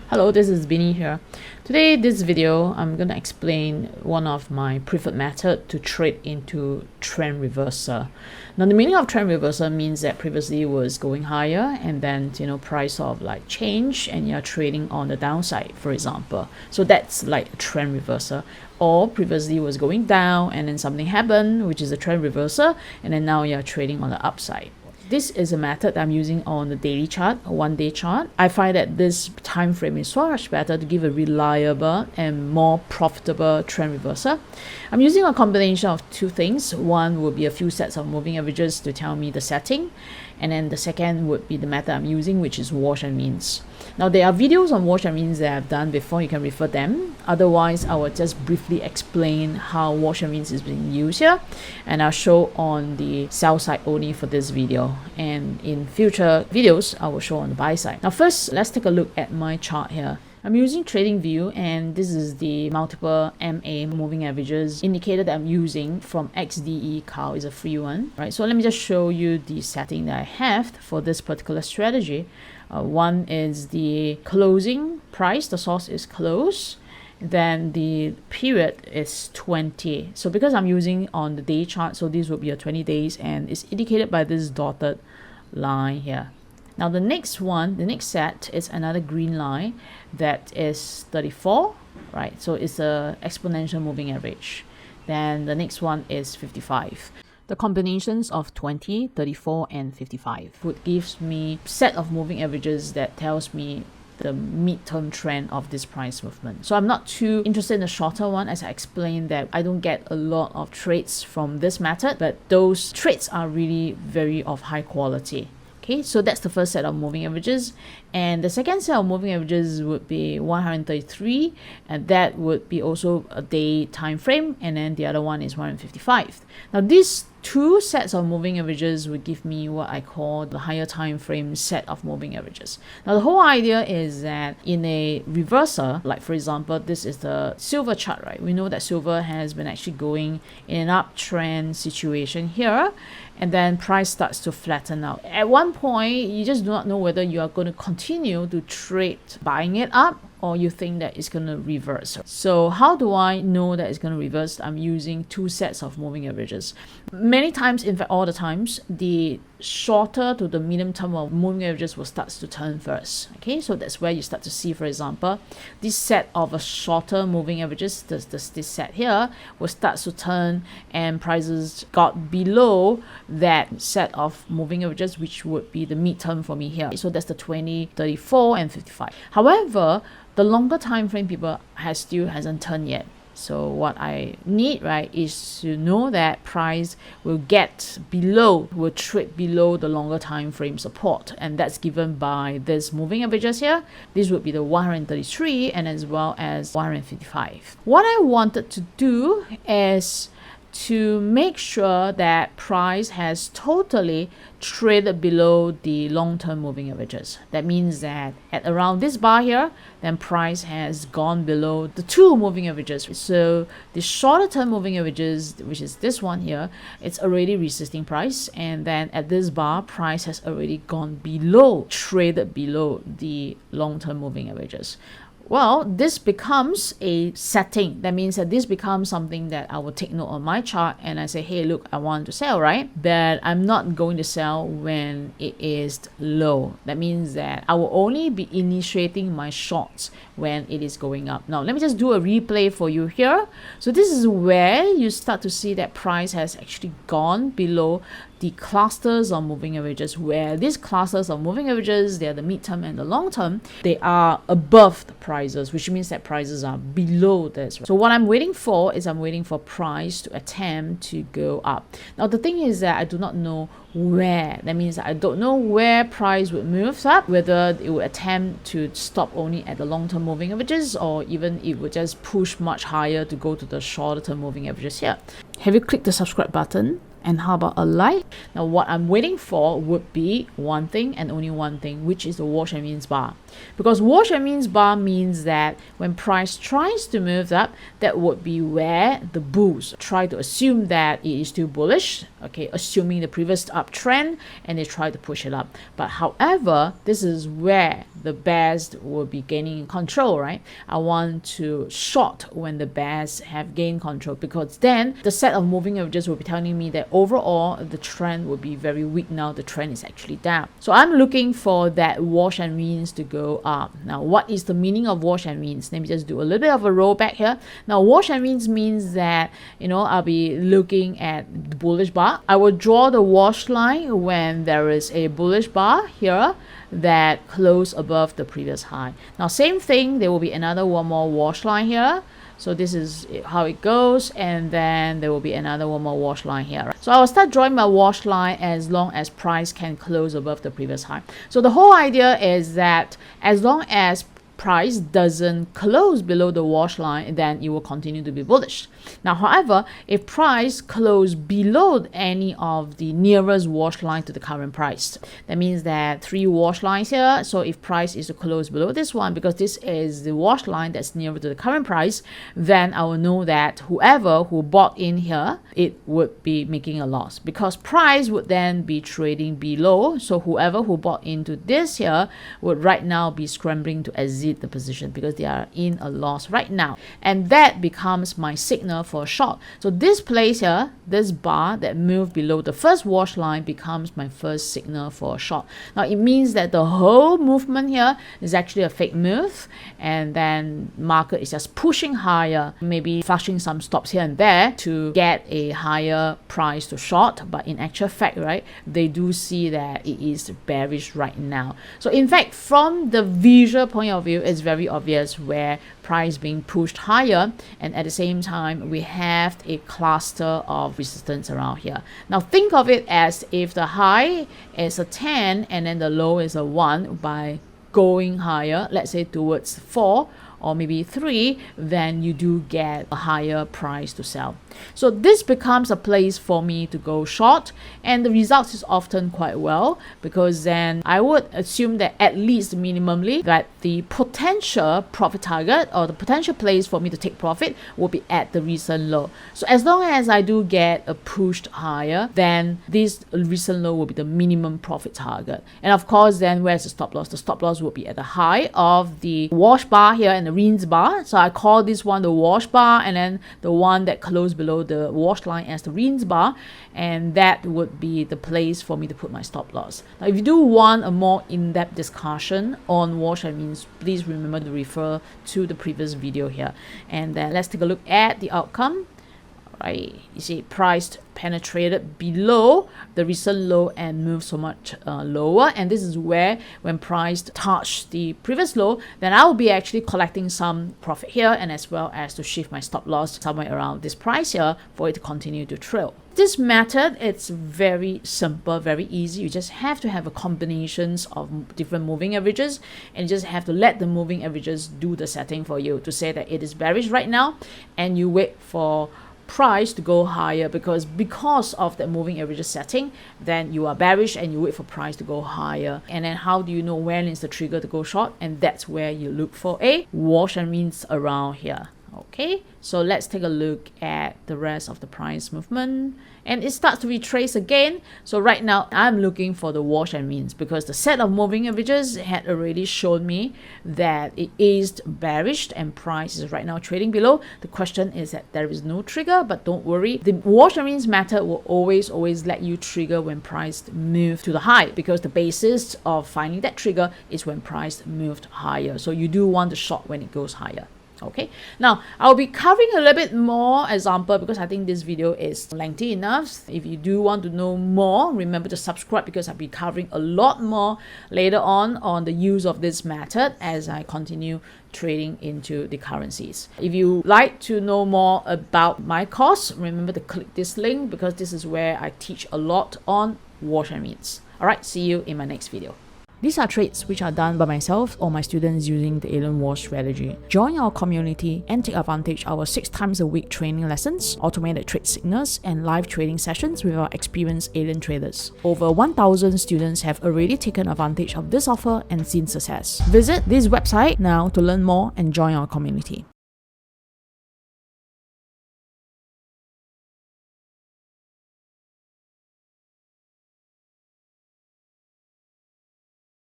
Hello, this is Vinny here. Today, this video, I'm going to explain one of my preferred method to trade into trend reversal. Now, the meaning of trend reversal means that previously was going higher and then, price sort of like change and you're trading on the downside, for example. So that's like a trend reversal. Or previously was going down and then something happened, which is a trend reversal, and then now you're trading on the upside. This is a method I'm using on the daily chart, a one-day chart. I find that this time frame is so much better to give a reliable and more profitable trend reversal. I'm using a combination of two things. One would be a few sets of moving averages to tell me the setting, and then the second would be the method I'm using, which is wash and rinse. Now, there are videos on wash and rinse that I've done before. You can refer them. Otherwise, I will just briefly explain how wash and rinse is being used here, and I'll show on the sell side only for this video. And in future videos, I will show on the buy side. Now, first, let's take a look at my chart here. I'm using TradingView, and this is the multiple MA moving averages indicator that I'm using from XDE Cow. Is a free one, right? So let me just show you the setting that I have for this particular strategy. One is the closing price, the source is close, then the period is 20. So because I'm using on the day chart, so this will be a 20 days and it's indicated by this dotted line here. Now the next one, the next set is another green line that is 34, right? So it's a exponential moving average. Then the next one is 55. The combinations of 20, 34, and 55 would gives me a set of moving averages that tells me the mid-term trend of this price movement. So I'm not too interested in the shorter one, as I explained that I don't get a lot of trades from this method, but those trades are really very of high quality. Okay, so that's the first set of moving averages, and the second set of moving averages would be 133, and that would be also a day time frame, and then the other one is 155. Now these two sets of moving averages would give me what I call the higher time frame set of moving averages. Now the whole idea is that in a reversal, like for example, this is the silver chart, right? We know that silver has been actually going in an uptrend situation here, and then price starts to flatten out. At one point, you just do not know whether you are going to continue to trade buying it up or you think that it's going to reverse. So how do I know that it's going to reverse? I'm using two sets of moving averages. Many times, in fact all the times, the shorter to the medium term of moving averages will start to turn first. Okay, so that's where you start to see, for example, this set of a shorter moving averages, this set here, will start to turn and prices got below that set of moving averages, which would be the midterm for me here. So that's the 20, 34, and 55. However, the longer time frame people still hasn't turned yet. So what I need, right, is to know that price will trade below the longer time frame support, and that's given by this moving averages here. This would be the 133 and as well as 155. What I wanted to do is to make sure that price has totally traded below the long-term moving averages. That means that at around this bar here, then price has gone below the two moving averages. So the shorter term moving averages, which is this one here, it's already resisting price, and then at this bar, price has already gone below, traded below the long-term moving averages. Well, this becomes a setting. That means that this becomes something that I will take note on my chart, and I say, hey, look, I want to sell, right? But I'm not going to sell when it is low. That means that I will only be initiating my shorts when it is going up. Now, let me just do a replay for you here. So this is where you start to see that price has actually gone below the clusters of moving averages, where these clusters of moving averages, they are the midterm and the long term, they are above the prices, which means that prices are below this. So what I'm waiting for is I'm waiting for price to attempt to go up. Now the thing is that I do not know where. That means that I don't know where price would move up, whether it would attempt to stop only at the long-term moving averages, or even it would just push much higher to go to the shorter term moving averages here. Have you clicked the subscribe button? And how about a like? Now what I'm waiting for would be one thing and only one thing, which is the wash and rinse bar. Because wash and rinse bar means that when price tries to move up, that would be where the bulls try to assume that it is still bullish. okay, assuming the previous uptrend, and they try to push it up. But however, this is where the bears will be gaining control, right? I want to short when the bears have gained control, because then the set of moving averages will be telling me that overall the trend will be very weak now. The trend is actually down. So I'm looking for that wash and rinse to go up. Now, what is the meaning of wash and rinse? Let me just do a little bit of a rollback here. Now, wash and rinse means that, you know, I'll be looking at the bullish bar. I will draw the wash line when there is a bullish bar here that close above the previous high. Now, same thing, there will be one more wash line here. So this is how it goes, and then there will be one more wash line here. So I will start drawing my wash line as long as price can close above the previous high. So the whole idea is that as long as price doesn't close below the wash line, then it will continue to be bullish. Now, however, if price close below any of the nearest wash line to the current price, that means that 3 wash lines here. So if price is to close below this one, because this is the wash line that's nearer to the current price, then I will know that whoever who bought in here, it would be making a loss, because price would then be trading below. So whoever who bought into this here would right now be scrambling to exit the position, because they are in a loss right now, and that becomes my signal for a short. So this place here, this bar that moved below the first wash line, becomes my first signal for a short. Now it means that the whole movement here is actually a fake move, and then market is just pushing higher, maybe flashing some stops here and there to get a higher price to short. But in actual fact, right, they do see that it is bearish right now. So in fact, from the visual point of view, it's very obvious where price being pushed higher, and at the same time we have a cluster of resistance around here. Now think of it as if the high is a 10 and then the low is a 1. By going higher, let's say towards 4 or maybe 3, then you do get a higher price to sell. So this becomes a place for me to go short, and the results is often quite well, because then I would assume that at least minimally that the potential profit target or the potential place for me to take profit will be at the recent low. So as long as I do get a pushed higher, then this recent low will be the minimum profit target. And of course, then where's the stop loss? The stop loss will be at the high of the wash bar here and the rinse bar. So I call this one the wash bar, and then the one that closed below the wash line as the rinse bar, and that would be the place for me to put my stop loss. Now, if you do want a more in-depth discussion on wash and rinse, please remember to refer to the previous video here. And then let's take a look at the outcome. Right, you see price penetrated below the recent low and moved so much lower, and this is where when price touched the previous low, then I will be actually collecting some profit here, and as well as to shift my stop loss somewhere around this price here for it to continue to trail. This method, it's very simple, very easy. You just have to have a combinations of different moving averages, and you just have to let the moving averages do the setting for you to say that it is bearish right now, and you wait for price to go higher, because of the moving averages setting, then you are bearish and you wait for price to go higher. And then how do you know when is the trigger to go short? And that's where you look for a wash and rinse around here. Okay, so let's take a look at the rest of the price movement, and it starts to retrace again. So right now I'm looking for the wash and rinse, because the set of moving averages had already shown me that it is bearish and price is right now trading below. The question is that there is no trigger, but don't worry, the wash and rinse method will always let you trigger when price move to the high, because the basis of finding that trigger is when price moved higher. So you do want to short when it goes higher. Okay, now I'll be covering a little bit more example, because I think this video is lengthy enough. If you do want to know more, remember to subscribe, because I'll be covering a lot more later on the use of this method as I continue trading into the currencies. If you like to know more about my course, remember to click this link, because this is where I teach a lot on wash and rinse. All right, see you in my next video. These are trades which are done by myself or my students using the Alien Wash strategy. Join our community and take advantage of our 6 times a week training lessons, automated trade signals, and live trading sessions with our experienced alien traders. Over 1,000 students have already taken advantage of this offer and seen success. Visit this website now to learn more and join our community.